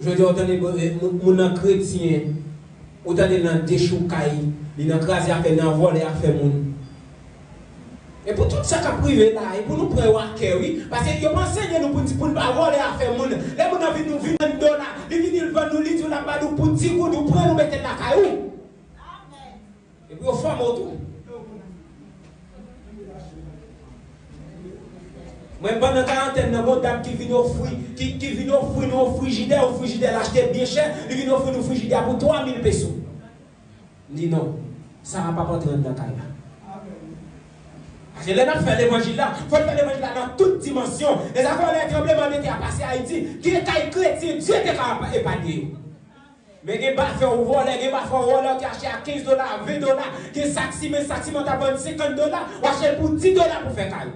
Je dis, mon chrétien, autant dans des choucailles, il a crasé à faire dans voler à faire moun. Et pour tout ça qui est privé là, et pour nous prendre à cœur, oui, parce que vous enseignez nous pour ne pas voler à faire moun. Les gens viennent nous vendre $, ils viennent nous vendre nous là-bas pour petit coup, nous prenons, nous mettons la caillou. Et puis, on fait autour. Moi, pendant 40 ans, mon dame qui vient offrir, qui vient offrir nos frigidaires, l'acheter bien cher, il vient offrir nos frigidaires pour 3000 pesos. Je dis non, ça ne va pas rentrer dans la caille. Parce que là, on fait l'évangile là, il faut faire l'évangile là dans toute dimension. Les affaires, les tremblements de terre à passer à Haïti, qui est chrétien, Dieu est capable d'épargner. Mais il y a des faire au volet, il y a des voleurs qui achètent à $15, $20, qui est saxi, mais saxi, on t'a vendu $50, ou achète pour $10 pour faire caillou.